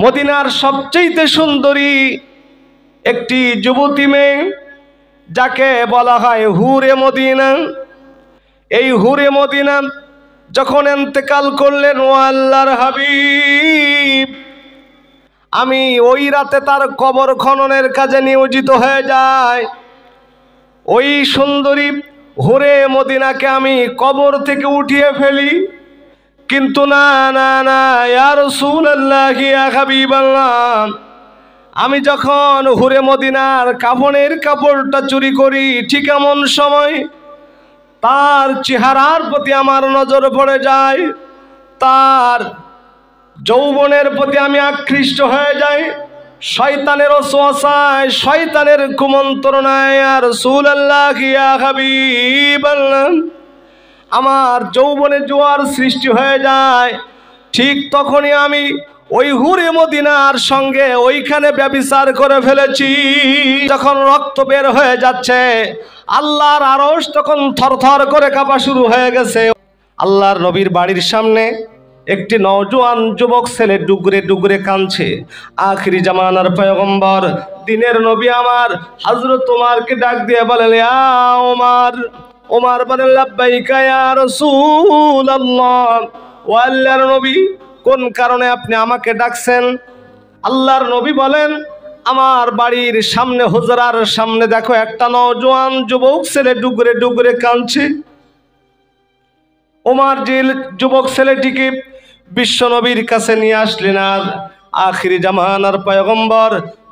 মদিনার সবচেয়ে সুন্দরী একটি যুবতী মেয়ে যাকে বলা হয় হুরে মদিনা। এই হুরে মদিনা যখন ইন্তেকাল করলেন ও আল্লাহর হাবিব, আমি ওই রাতে তার কবর খননের কাজে নিয়োজিত হয়ে যাই। ওই সুন্দরী হুরে মদিনাকে আমি কবর থেকে উঠিয়ে ফেলি, কিন্তু না না না ইয়া রাসূলুল্লাহ ইয়া হাবিবাল্লাহ, আমি যখন হুরে মদিনার কাফনের কাপড়টা চুরি করি ঠিক এমন সময় তার চেহারার প্রতি আমার নজর পড়ে যায়, তার যৌবনের প্রতি আমি আকৃষ্ট হয়ে যাই। শয়তানের ওয়াসওয়াসায়, শয়তানের কুমন্ত্রণায় ইয়া রাসূলুল্লাহ ইয়া হাবিবাল্লাহ আমার যৌবনে জোয়ার সৃষ্টি হয়ে যায়। ঠিক তখনই আমি ওই হুরে মদিনার সঙ্গে ওইখানে ব্যভিচার করে ফেলেছি। যখন রক্ত বের হয়ে যাচ্ছে, আল্লাহর আরশ তখন থরথর করে কাঁপা শুরু হয়ে গেছে। আল্লাহর নবীর বাড়ির সামনে একটি নওজোয়ান যুবক ছেলে ডুগরে ডুগরে কাঁদছে। আখিরি জামানার পয়গম্বর দিনের নবী আমার হযরত ওমরকে ডাক দিয়ে বলেন, ইয়া ওমর। ওমর বলেন, লাব্বাইকা ইয়া রাসূলুল্লাহ। ও আল্লাহর নবী, কোন কারণে আপনি আমাকে ডাকছেন? আল্লাহর নবী বলেন, আমার বাড়ির সামনে হুজরার সামনে দেখো একটা নওজোয়ান যুবক ছেলে ডুগরে ডুগরে কাঁদছে। ওমর যে যুবক ছেলেটিকে বিশ্ব নবীর কাছে নিয়ে আসলেন। আর আখিরি জামানার পয়গম্বর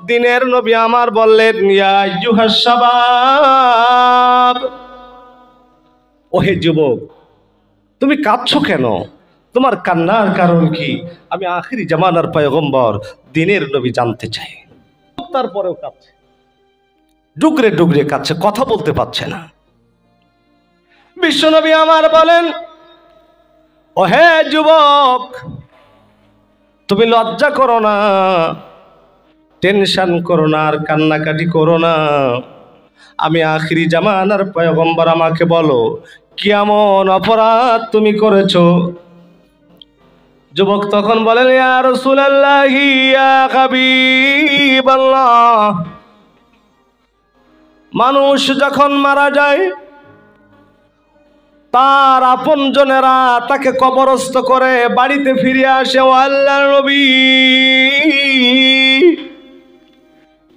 দিনের নবী আমার বললেন, ইয়া আইয়ুহাস শাবাব, ওহে যুবক, তুমি কাঁদছো কেন? তোমার কান্নার কারণ কি? আমি আখিরি জামানার পয়গম্বর দিনের নবী জানতে চাই। তারপরেও কাঁদছে, ডুগরে ডুগরে কাঁদছে, কথা বলতে পারছে না। বিশ্ব নবী আমার বলেন, ওহে যুবক, তুমি লজ্জা করো না, টেনশন করো না, আর কান্নাকাটি করো না। আমি আখিরি জামানার পয়গম্বর, আমাকে বলো কেমন অপরাধ তুমি করেছো? যুবক তখন বলেন, ইয়া রাসূলুল্লাহ ইয়া হাবিবাল্লাহ, মানুষ যখন মারা যায় তার আপনজনেরা তাকে কবরস্থ করে বাড়িতে ফিরে আসে। ও আল্লাহর নবী,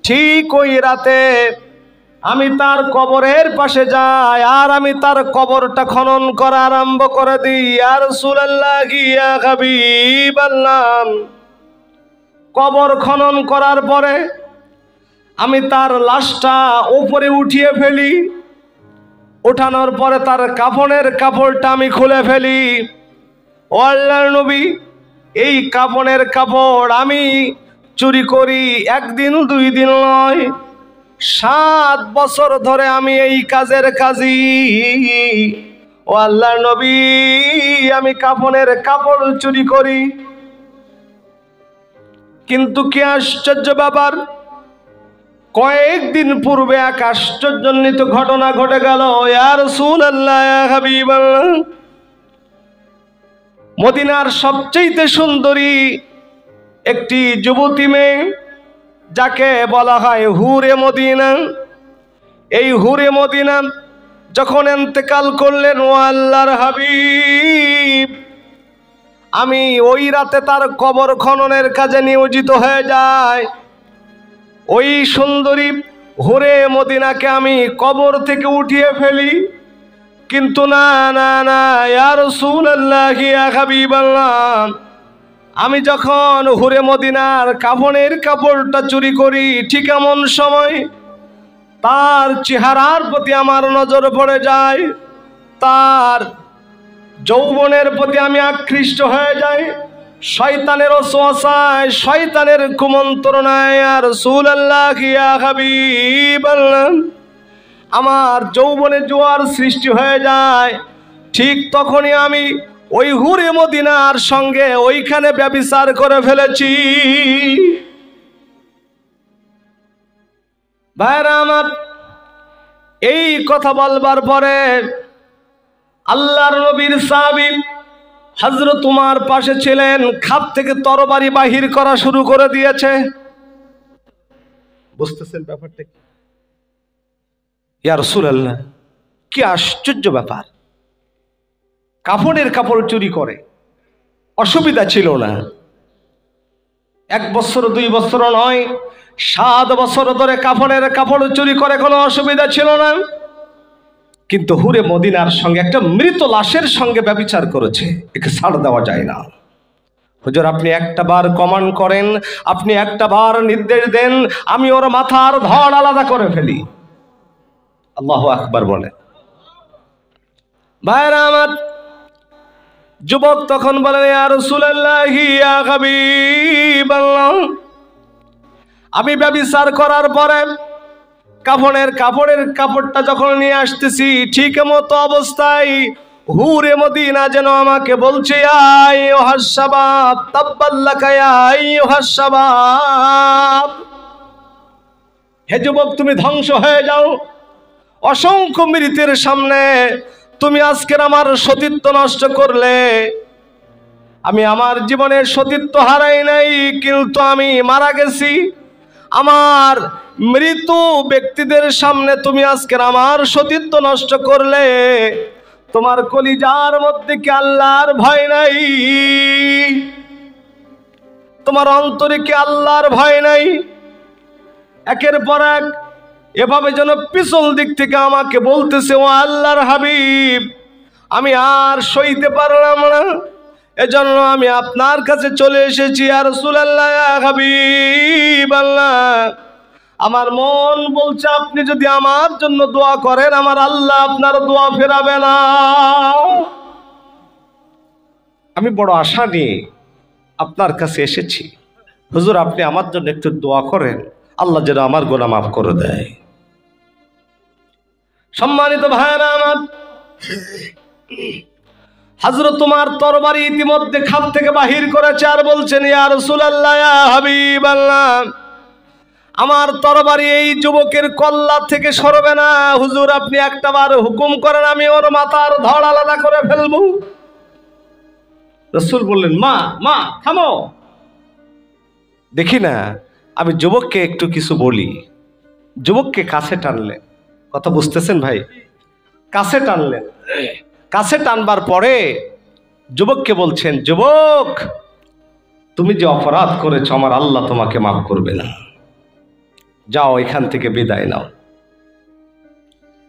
ঠিক ওই রাতে আমি তার কবরের পাশে যাই আর আমি তার কবরটা খনন করা আরম্ভ করে দিই। ইয়া রাসূলুল্লাহ ইয়া হাবিবাল্লাহ, কবর খনন করার পরে আমি তার লাশটা উপরে উঠিয়ে ফেলি। ওঠানোর পরে তার কাফনের কাপড়টা আমি খুলে ফেলি। ও আল্লাহর নবী, এই কাফনের কাপড় আমি চুরি করি একদিন দুই দিন নয়, 7 বছর ধরে আমি এই কাজের কাজী। ও আল্লাহর নবী, আমি কাফনের কাপড় চুরি করি। কিন্তু কি আশ্চর্য ব্যাপার, কয়েকদিন পূর্বে এক আশ্চর্যজনিত ঘটনা ঘটে গেল। ইয়া রাসূলুল্লাহ ইয়া হাবিবাল্লাহ, মদিনার সবচেয়ে সুন্দরী একটি যুবতী মেয়ে যাকে বলা হয় হুরে মদিনা। এই হুরে মদিনা যখন ইন্তেকাল করলেন ও আল্লাহর হাবিব, আমি ওই রাতে তার কবর খননের কাজে নিয়োজিত হয়ে যাই। ওই সুন্দরী হুরে মদিনাকে আমি কবর থেকে উঠিয়ে ফেলি, কিন্তু না না না ইয়া রাসূলুল্লাহ ইয়া হাবিবাল্লাহ, আমি যখন হুরে মদিনার কাফনের কাপড়টা চুরি করি ঠিক এমন সময় তার চেহারার প্রতি আমার নজর পড়ে যায়, তার যৌবনের প্রতি আমি আকৃষ্ট হয়ে যাই। শয়তানের ওয়াসওয়াসায়, শয়তানের কুমন্ত্রণায় ইয়া রাসূলুল্লাহ ইয়া হাবিবাল্লাহ আমার যৌবনে জোয়ার সৃষ্টি হয়ে যায়। ঠিক তখনই আমি ওই হুরে মদিনার সঙ্গে ওইখানে ব্যভিচার করে ফেলেছি। ভাইরা আমার, এই কথা বলবার পরে আল্লাহর নবীর সাহাবী হযরত উমর পাশে ছিলেন, খাপ থেকে তরবারি বাহির করা শুরু করে দিয়েছে। বুঝতেছেন ব্যাপারটা কি? ইয়া রাসূলুল্লাহ, কি আশ্চর্য ব্যাপার! কাফনের কাপড় চুরি করে, অসুবিধা ছিল না। 1 বছর 2 বছর নয়, 7 বছর ধরে কাফনের কাপড় চুরি করে, কোনো অসুবিধা ছিল না। কিন্তু হুরে মদিনার সঙ্গে একটা মৃত লাশের সঙ্গে ব্যভিচার করেছে, একে ছাড় দেওয়া যায় না। হুজুর, আপনি একটা বার কমান্ড করেন, আপনি একটা বার নির্দেশ দেন, আমি ওর মাথার ধড় আলাদা করে ফেলি। আল্লাহু আকবার বলে। ভাইরা আমার, যুবক তখন বলেন, ইয়া রাসূলুল্লাহ, ইয়া হাবিবাল্লাহ, আমি ব্যভিচার করার পরে কাফনের কাপড়টা যখন নিয়ে আসতেছি, ঠিক মতো অবস্থায় হুরে মদিনা যেন আমাকে বলছে, আইয়ুহাস শাবাব তাব্বাল্লাকা, আইয়ুহাস শাবাব, হে যুবক, তুমি ধ্বংস হয়ে যাও। অসংখ্য মৃতের সামনে তুমি আজকের আমার সতীত্ব নষ্ট করলে। আমি আমার জীবনের সতীত্ব হারাই নাই, কিন্তু আমি মারা গেছি। আমার মৃত ব্যক্তিদের সামনে তুমি আজকের আমার সতীত্ব নষ্ট করলে। তোমার কলিজার মধ্যে কি আল্লাহর ভয় নাই? তোমার অন্তরে কি আল্লাহর ভয় নাই? একের পর এক এভাবে যেন পিছল দিক থেকে আমাকে বলতেছে, ও আল্লাহর হাবিব, আমি আর সইতে পারলাম না, এজন্য আমি আপনার কাছে চলে এসেছি। ইয়া রাসূলুল্লাহ, ইয়া হাবিবাল্লাহ, আমার মন বলছে আপনি যদি আমার জন্য দোয়া করেন, আমার আল্লাহ আপনার দোয়া ফেরাবে না। আমি বড় আশা নিয়ে আপনার কাছে এসেছি। হুজুর, আপনি আমার জন্য একটু দোয়া করেন, আল্লাহ যেন আমার গুনাহ মাফ করে দেয়। সম্মানিত ভাইরা আমার, হযরত উমর তরবারি ইতিমধ্যে খাপ থেকে বাহির করেছে আর বলছেন, ইয়া রাসূলুল্লাহ, ইয়া হাবিবাল্লাহ, আমার তরবারি এই যুবকের কল্লা থেকে সরবে না। হুজুর, আপনি একটাবার হুকুম করেন, আমি ওর মাথার ধড় আলাদা করে ফেলবো। রাসূল বললেন, মা থামো, দেখি না, আমি যুবককে একটু কিছু বলি। যুবককে কাছে টানলেন। কথা বুঝতেছেন ভাই? কাছে টানলেন। কাছে টানবার পরে যুবককে বলছেন, যুবক, তুমি যে অপরাধ করেছো, আমার আল্লাহ তোমাকে মাফ করবে না, যাও এখান থেকে বিদায় নাও।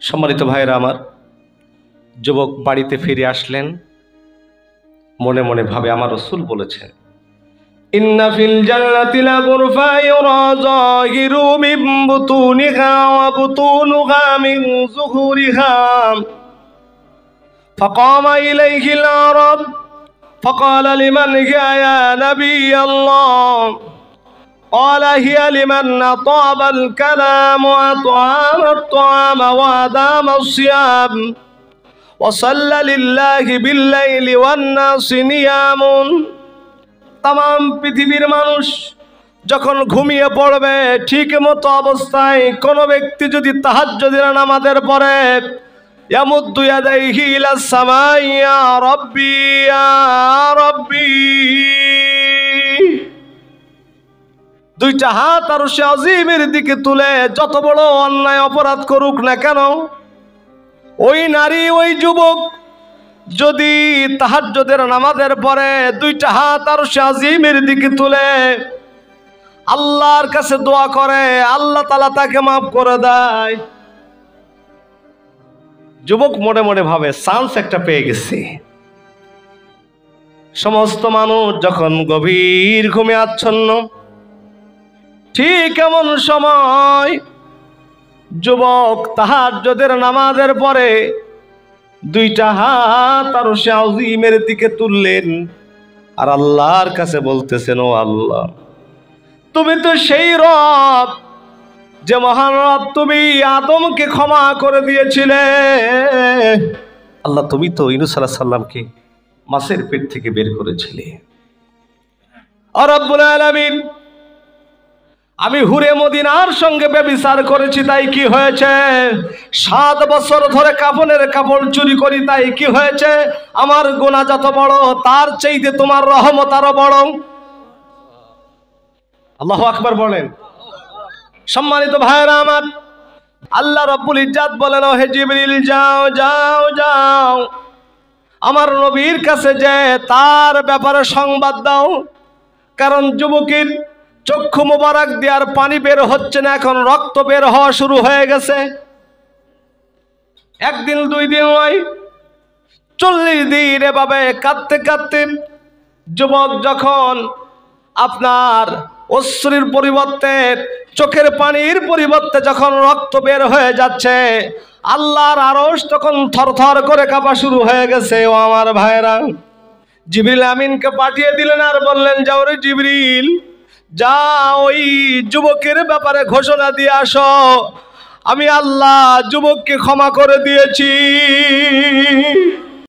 সম্মানিত ভাইরা আমার, যুবক বাড়িতে ফিরে আসলেন। মনে মনে ভাবে, আমার রাসূল বলেছেন, ইন্না ফিল জান্নাতি লা গুরফা ইউরা যাহিরু মিন বুতুনিহা ওয়া বুতুনুহা মিন যুহুরিহা। فقام إليه العرب فقال لمن هي يا نبي الله؟ قال هي لمن أطاب الكلام وأطعم الطعام وأدام الصيام وصلى لله بالليل والناس نيام। तमाम পৃথিবীর মানুষ যখন ঘুমিয়ে পড়বে, ঠিক মতো অবস্থায় কোন ব্যক্তি যদি তাহাজ্জুদের নামাজের পরে ইয়ামুদ্দু ইয়াদাইহি ইলাস সামাই, ইয়া রাব্বি ইয়া রাব্বি, দুইটা হাত আরশে আজিমের দিকে তুলে যত বড় অন্যায় অপরাধ করুক না কেন, ওই নারী ওই যুবক যদি তাহাজ্জুদের নামাজের পরে দুইটা হাত আরশে আজিমের দিকে তুলে আল্লাহর কাছে দোয়া করে, আল্লাহ তাআলা তাকে মাফ করে দেয়। যুবক মনে মনে ভাবে, চান্স একটা পেয়ে গেছে। সমস্ত মানুষ যখন গভীর ঘুমে আচ্ছন্ন, ঠিক এমন সময় যুবক তাহাজ্জুদের নামাজের পরে দুইটা হাত আরশে আজিমের দিকে তুললেন আর আল্লাহর কাছে বলতেছেন, ও আল্লাহ, তুমি তো সেই রব, যে মহান রব, তুমি আদমকে ক্ষমা করে দিয়েছিলে। আল্লাহ, তুমি তো ইউনূস আলাইহিস সালামকে মাছের পেট থেকে বের করেছিলে। আর রব্বুল আলামিন আমি হুরে মদিনার সঙ্গে ব্যভিচার করেছি, তাই কি হয়েছে? 7 বছর ধরে কাফনের কাপড় চুরি করি, তাই কি হয়েছে? আমার গুনাহ যত বড় তার চাইতে তোমার রহমত আরো বড়। আল্লাহু আকবার বলেন। সম্মানিত ভাইরা আমার, আল্লাহ রাব্বুল ইজ্জাত বলেন, হে জিবরিল যাও যাও যাও আমার নবীর কাছে যে তার ব্যাপারে সংবাদ দাও, কারণ যুবকের চক্ষু মোবারক দিয়ে আর পানি বের হচ্ছে না, এখন রক্ত বের হওয়া শুরু হয়ে গেছে। একদিন 2 দিন নয়, 40 দিন এভাবে কাঁদতে কাঁদতে যুবক যখন আপনার অশ্রুর পরিবর্তে, চোখের পানির পরিবর্তে যখন রক্ত বের হয়ে যাচ্ছে, আল্লাহর আরশ তখন থরথর করে কাঁপা শুরু হয়ে গেছে। ও আমার ভাইরা, জিবরিল আমিনকে পাঠিয়ে দিলেন আর বললেন, যাও রে জিবরিল, যা ওই যুবকের ব্যাপারে ঘোষণা দিয়ে আসো, আমি আল্লাহ যুবককে ক্ষমা করে দিয়েছি।